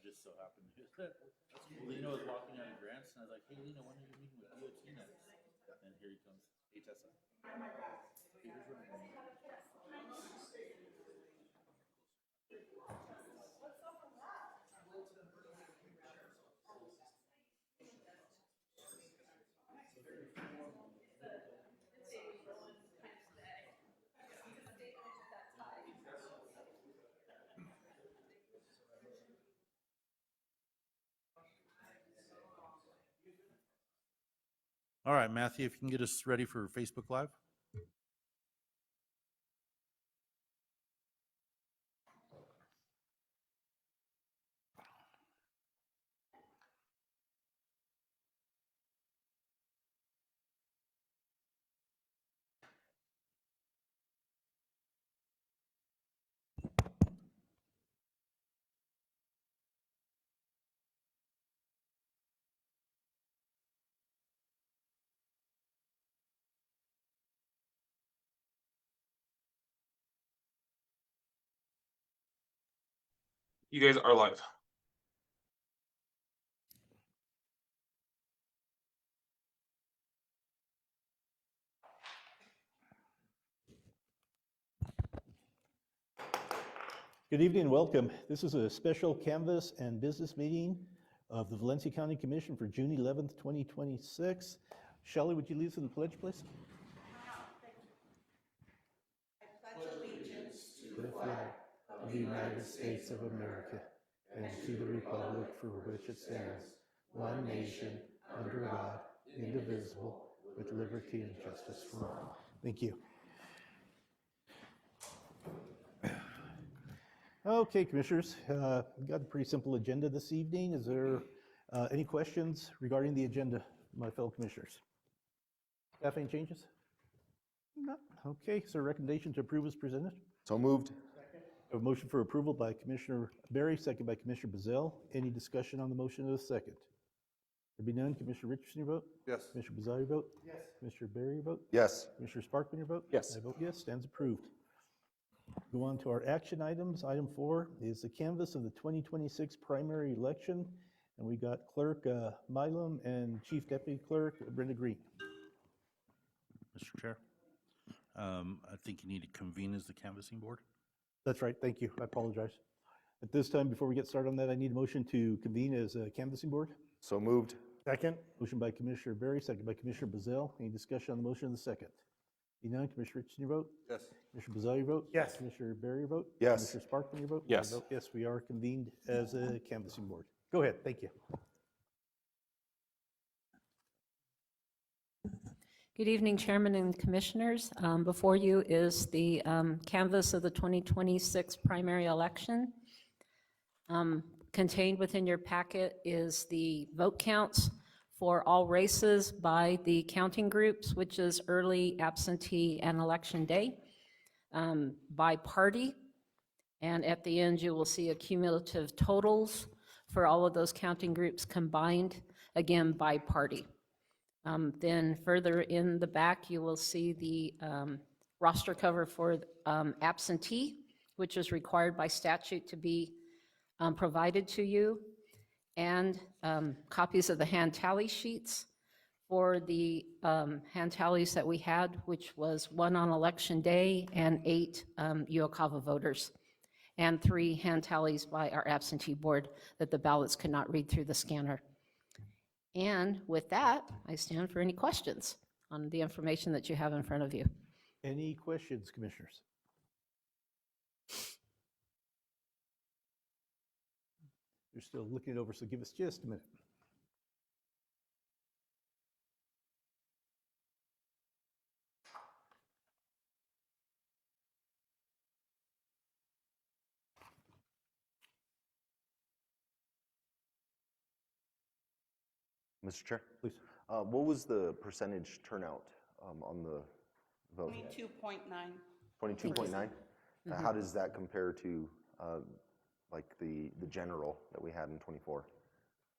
just so happened to do that. Lena was walking out of Grants, and I was like, "Hey, Lena, when are you meeting with BOT next?" And here he comes, HSI. Hey, here's what I'm doing. All right, Matthew, if you can get us ready for Facebook Live. You guys are live. Good evening and welcome. This is a special canvas and business meeting of the Valencia County Commission for June 11th, 2026. Shelley, would you lead us in the pledge, please? I pledge allegiance to the flag of the United States of America and to the republic for which it stands, one nation, under God, indivisible, with liberty and justice for all. Thank you. Okay, commissioners, we've got a pretty simple agenda this evening. Is there any questions regarding the agenda, my fellow commissioners? Staff, any changes? No. Okay, so recommendation to approve is presented. So moved. A motion for approval by Commissioner Berry, second by Commissioner Bazell. Any discussion on the motion of the second? There be none. Commissioner Richardson, your vote? Yes. Commissioner Bazell, your vote? Yes. Commissioner Berry, your vote? Yes. Commissioner Sparkman, your vote? Yes. I vote yes, stands approved. Go on to our action items. Item 4 is the canvass of the 2026 primary election. And we got Clerk Milam and Chief Deputy Clerk Brenda Green. Mr. Chair, I think you need to convene as the canvassing board. That's right, thank you, I apologize. At this time, before we get started on that, I need a motion to convene as a canvassing board. So moved. Second. Motion by Commissioner Berry, second by Commissioner Bazell. Any discussion on the motion of the second? Be none. Commissioner Richardson, your vote? Yes. Commissioner Bazell, your vote? Yes. Commissioner Berry, your vote? Yes. Commissioner Sparkman, your vote? Yes. I vote yes, we are convened as a canvassing board. Go ahead, thank you. Good evening, Chairman and Commissioners. Before you is the canvass of the 2026 primary election. Contained within your packet is the vote counts for all races by the counting groups, which is early, absentee, and election day, by party. And at the end, you will see cumulative totals for all of those counting groups combined, again, by party. Then further in the back, you will see the roster cover for absentee, which is required by statute to be provided to you, and copies of the hand tally sheets for the hand tallies that we had, which was 1 on election day and 8 UOCAVA voters, and 3 hand tallies by our absentee board that the ballots could not read through the scanner. And with that, I stand for any questions on the information that you have in front of you. Any questions, commissioners? You're still looking it over, so give us just a minute. Mr. Chair? Please. What was the percentage turnout on the vote? 22.9. 22.9? How does that compare to like the general that we had in 24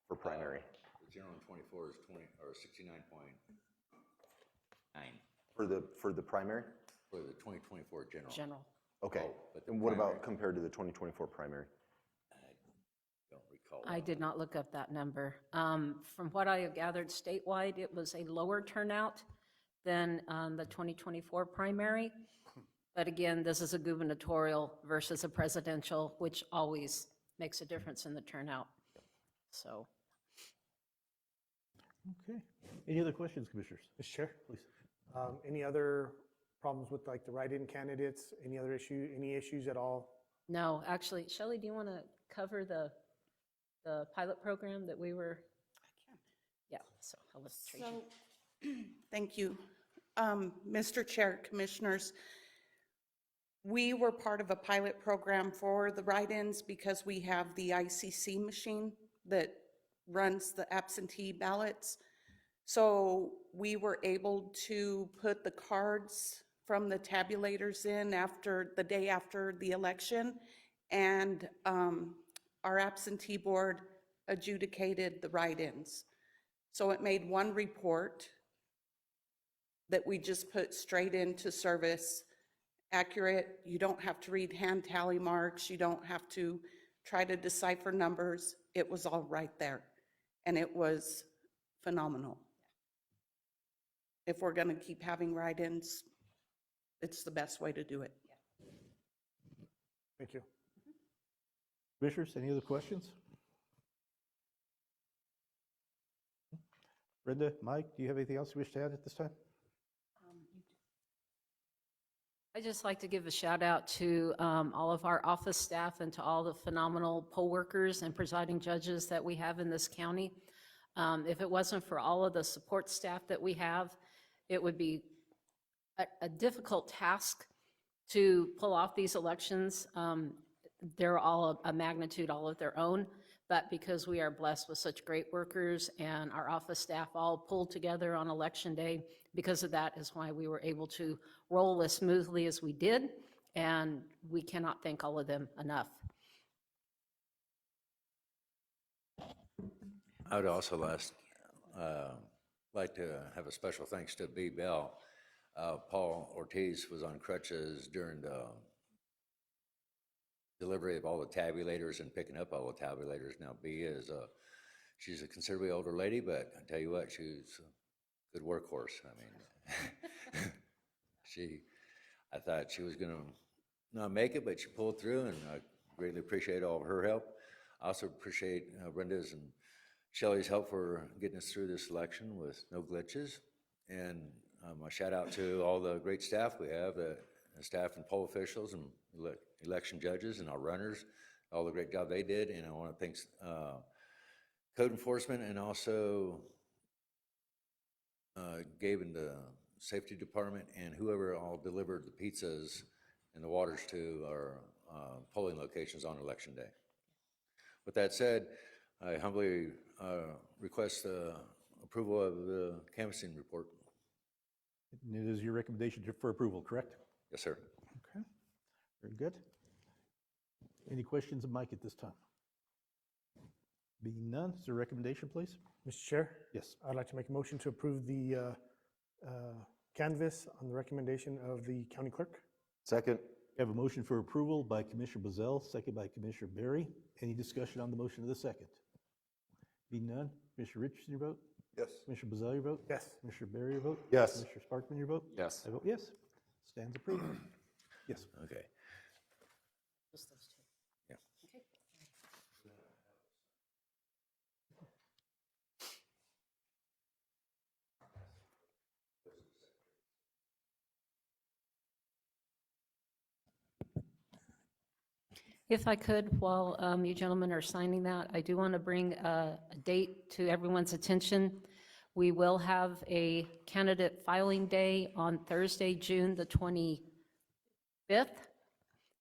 for primary? The general in 24 is 69.9 For the primary? for the 2024 general. General. Okay. But the And what primary- about compared to the 2024 primary? I don't recall. I did not look up that number. From what I have gathered statewide, it was a lower turnout than the 2024 primary. But again, this is a gubernatorial versus a presidential, which always makes a difference in the turnout. So, Okay. Any other questions, commissioners? Mr. Chair, Please. any other problems with like the write-in candidates? Any other any issues at all? no, actually, Shelley, do you want to cover the pilot program that we were? I can. Yeah, so I'll let Tracy. So, thank you. Mr. Chair, Commissioners, we were part of a pilot program for the write-ins because we have the ICC machine that runs the absentee ballots. So we were able to put the cards from the tabulators in after the day after the election, and our absentee board adjudicated the write-ins. So it made one report that we just put straight into service, accurate. You don't have to read hand tally marks. You don't have to try to decipher numbers. It was all right there, and it was phenomenal. If we're going to keep having write-ins, it's the best way to do it. Thank you. Commissioners, any other questions? Brenda, Mike, do you have anything else you wish to add at this time? I'd just like to give a shout out to all of our office staff and to all the phenomenal poll workers and presiding judges that we have in this county. If it wasn't for all of the support staff that we have, it would be a difficult task to pull off these elections. They're all a magnitude all of their own, but because we are blessed with such great workers and our office staff all pulled together on election day, because of that is why we were able to roll as smoothly as we did, and we cannot thank all of them enough. I would also like to have a special thanks to B. Bell. Paul Ortiz was on crutches during the delivery of all the tabulators and picking up all the tabulators. Now B is she's a considerably older lady, but I tell you what, she's a good workhorse. I mean, I thought she was going to not make it, but she pulled through, and I greatly appreciate all of her help. I also appreciate Brenda's and Shelley's help for getting us through this election with no glitches. And a shout out to all the great staff we have, the staff and poll officials and election judges and our runners, all the great job they did. And I want to thank code enforcement and also Gabe and the safety department and whoever all delivered the pizzas and the waters to our polling locations on election day. With that said, I humbly request approval of the canvassing report. It is your recommendation for approval, correct? Yes, sir. Okay, very good. Any questions of Mike at this time? Being none, is there a recommendation, please? Mr. Chair? Yes. I'd like to make a motion to approve the canvass on the recommendation of the county clerk. Second. We have a motion for approval by Commissioner Bazell, second by Commissioner Berry. Any discussion on the motion of the second? Being none, Commissioner Richardson, your vote? Yes. Commissioner Bazell, your vote? Yes. Commissioner Berry, your vote? Yes. Commissioner Sparkman, your vote? Yes. I vote yes. Stands approved. Yes. Okay. Just those two. Yeah. Okay. If I could, while you gentlemen are signing that, I do want to bring a date to everyone's attention. We will have a candidate filing day on Thursday, June the 25th.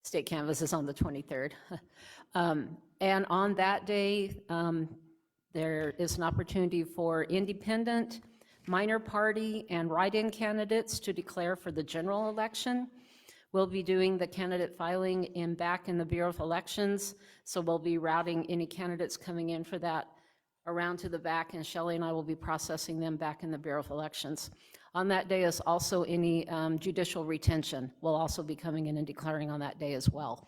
State canvass is on the 23rd. And on that day, there is an opportunity for independent, minor party, and write-in candidates to declare for the general election. We'll be doing the candidate filing back in the Bureau of Elections, so we'll be routing any candidates coming in for that around to the back, and Shelley and I will be processing them back in the Bureau of Elections. On that day is also any judicial retention will also be coming in and declaring on that day as well.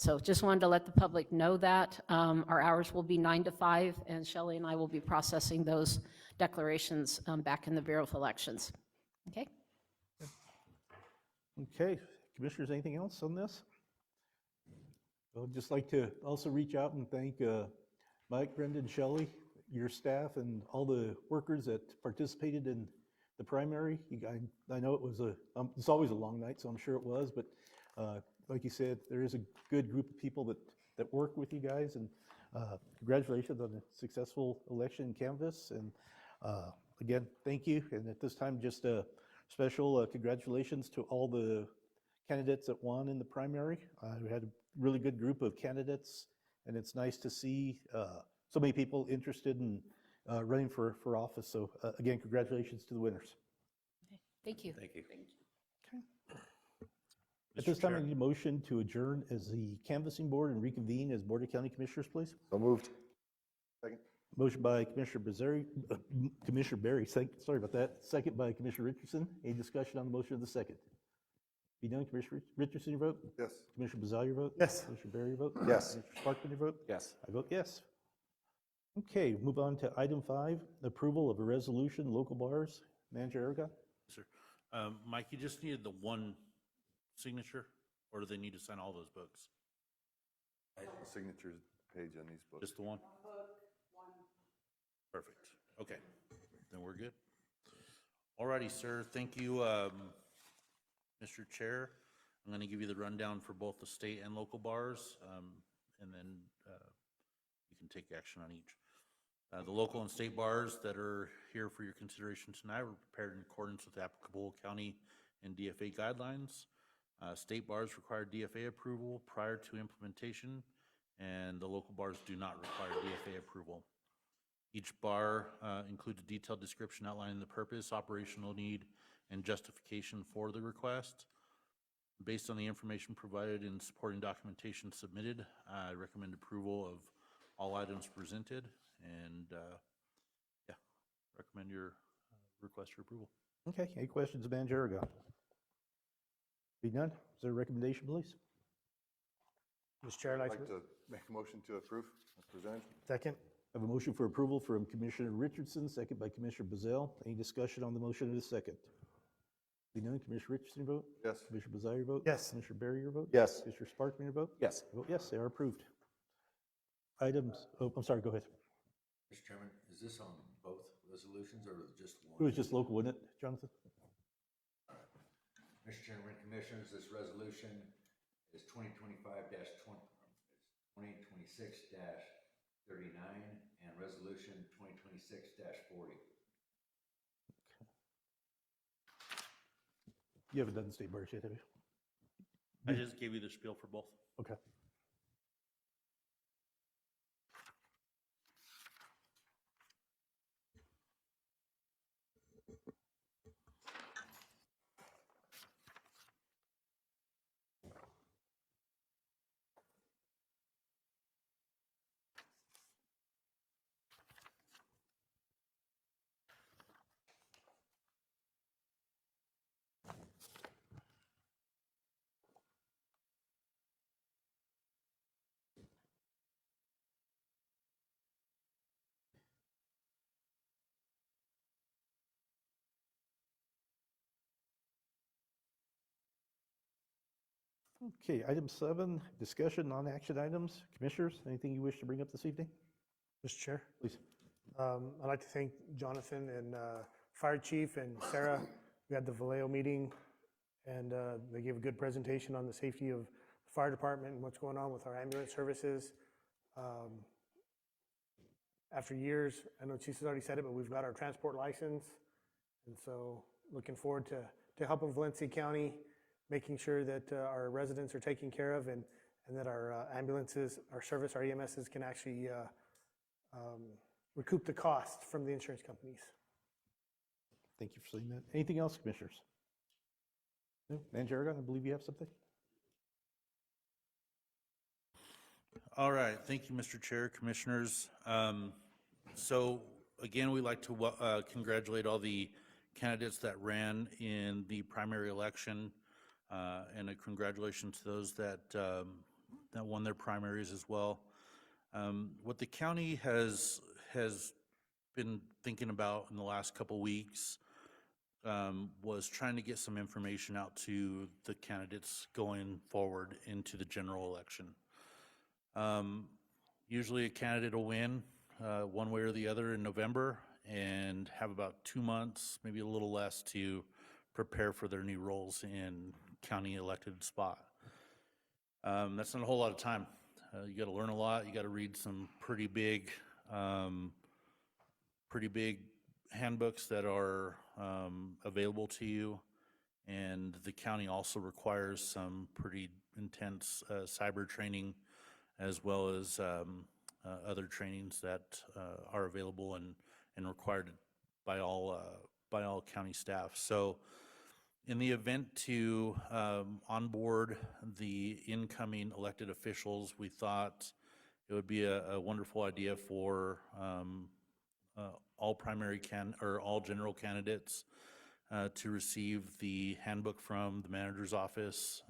So just wanted to let the public know that. Our hours will be 9 to 5, and Shelley and I will be processing those declarations back in the Bureau of Elections. Okay? Okay, commissioners, anything else on this? I'd just like to also reach out and thank Mike, Brendan, Shelley, your staff, and all the workers that participated in the primary. I know it was it's always a long night, so I'm sure it was, but like you said, there is a good group of people that work with you guys, and congratulations on a successful election canvass. And again, thank you. And at this time, just a special congratulations to all the candidates that won in the primary. We had a really good group of candidates, and it's nice to see so many people interested in running for office. So again, congratulations to the winners. Thank you. Thank you. At this Mr. time, I Chair. need a motion to adjourn as the canvassing board and reconvene as Board of County Commissioners, please. So moved. Second. Motion by Commissioner Berry, sorry about that. Second by Commissioner Richardson. Any discussion on the motion of the second? Be done, Commissioner Richardson, your vote? Yes. Commissioner Bazal, your vote? Yes. Commissioner Berry, your vote? Yes. Commissioner Sparkman, your vote? Yes. I vote yes. Okay, move on to item 5, approval of a resolution, local bars. Manager Aragon? Sir, Mike, you just needed the one signature, or do they need to sign all those books? Signatures page on these books. Just the one? Perfect. Okay, then we're good. Alrighty, sir. Thank you, Mr. Chair. I'm going to give you the rundown for both the state and local bars, and then you can take action on each. The local and state bars that are here for your consideration tonight were prepared in accordance with applicable county and DFA guidelines. State bars require DFA approval prior to implementation, and the local bars do not require DFA approval. Each bar includes a detailed description outlining the purpose, operational need, and justification for the request. Based on the information provided and supporting documentation submitted, I recommend approval of all items presented, and yeah, recommend your request for approval. Okay, any questions of Manager Aragon? Be none. Is there a recommendation, please? Mr. Chair, I'd I'd like to make a motion to approve as presented. Second. I have a motion for approval from Commissioner Richardson, second by Commissioner Bazell. Any discussion on the motion in a second? Be none. Commissioner Richardson, your vote? Yes. Commissioner Bazell, your vote? Yes. Commissioner Berry, your vote? Yes. Commissioner Sparkman, your vote? Yes. I vote yes, they are approved. Items, oh, I'm sorry, go ahead. Mr. Chairman, is this on both resolutions or just one? It was just local, wasn't it, Jonathan? Mr. Chairman, Commissioners, this resolution is 2026-39 and resolution 2026-40. You haven't done the state bars yet, have you? I just gave you the spiel for both. Okay. Okay, item 7, discussion, non-action items. Commissioners, anything you wish to bring up this evening? Mr. Chair, Please. I'd like to thank Jonathan and Fire Chief and Sarah. We had the Vallejo meeting, and they gave a good presentation on the safety of the fire department and what's going on with our ambulance services. After years, I know Chief's already said it, but we've got our transport license, and so looking forward to helping Valencia County, making sure that our residents are taken care of, and that our ambulances, our service, our EMSs can actually recoup the cost from the insurance companies. Thank you for saying that. Anything else, Commissioners? No? Manager Aragon, I believe you have something? All right, thank you, Mr. Chair, Commissioners. So again, we'd like to congratulate all the candidates that ran in the primary election, and a congratulations to those that that won their primaries as well. What the county has been thinking about in the last couple weeks was trying to get some information out to the candidates going forward into the general election. Usually a candidate will win one way or the other in November and have about 2 months, maybe a little less, to prepare for their new roles in county elected spot. That's not a whole lot of time. You got to learn a lot. You got to read some pretty big handbooks that are available to you. And the county also requires some pretty intense cyber training, as well as other trainings that are available and required by all county staff. So in the event to onboard the incoming elected officials, we thought it would be a wonderful idea for all general candidates to receive the handbook from the manager's office.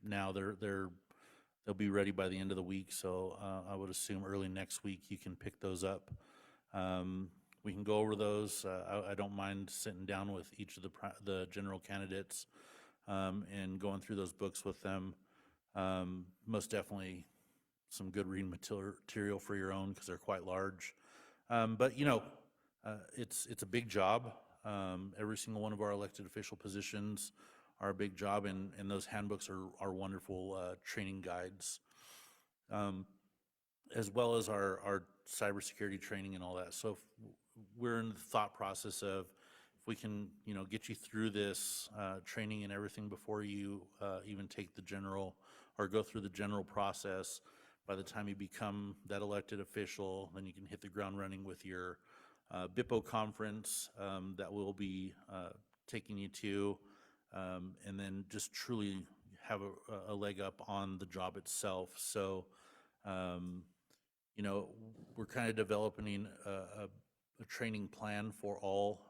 Now they'll be ready by the end of the week, so I would assume early next week you can pick those up. We can go over those. I don't mind sitting down with each of the general candidates and going through those books with them. Most definitely some good reading material for your own, because they're quite large. But it's a big job. Every single one of our elected official positions are a big job, and those handbooks are wonderful training guides, as well as our cybersecurity training and all that. So we're in the thought process of, if we can, get you through this training and everything before you even take the general or go through the general process. By the time you become that elected official, then you can hit the ground running with your BIPO conference that we'll be taking you to, and then just truly have a leg up on the job itself. So, we're kind of developing a training plan for all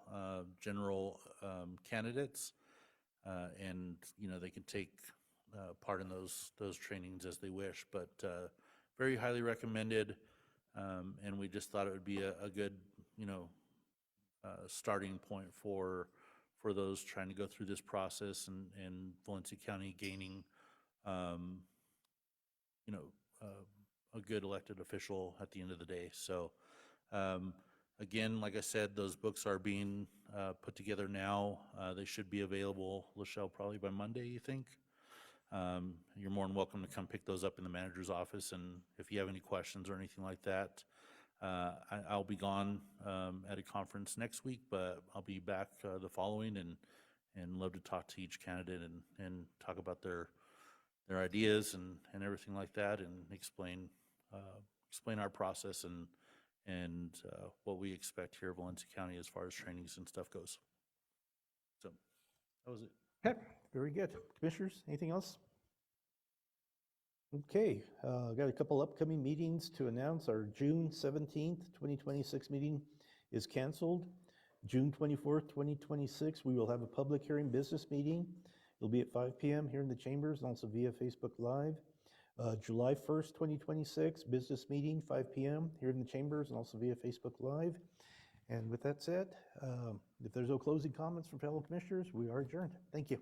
general candidates, and they can take part in those trainings as they wish, but very highly recommended. And we just thought it would be a good starting point for those trying to go through this process, and Valencia County gaining a good elected official at the end of the day. So again, like I said, those books are being put together now. They should be available, Lachelle, probably by Monday, you think? You're more than welcome to come pick those up in the manager's office, and if you have any questions or anything like that, I'll be gone at a conference next week, but I'll be back the following, and love to talk to each candidate and talk about their ideas and everything like that, and explain our process and what we expect here at Valencia County as far as trainings and stuff goes. So that was it. Okay, very good. Commissioners, anything else? Okay, got a couple upcoming meetings to announce. Our June 17th, 2026 meeting is canceled. June 24th, 2026, we will have a public hearing business meeting. It'll be at 5 p.m. here in the chambers, and also via Facebook Live. July 1st, 2026, business meeting, 5 p.m. here in the chambers, and also via Facebook Live. And with that said, if there's no closing comments from fellow commissioners, we are adjourned. Thank you.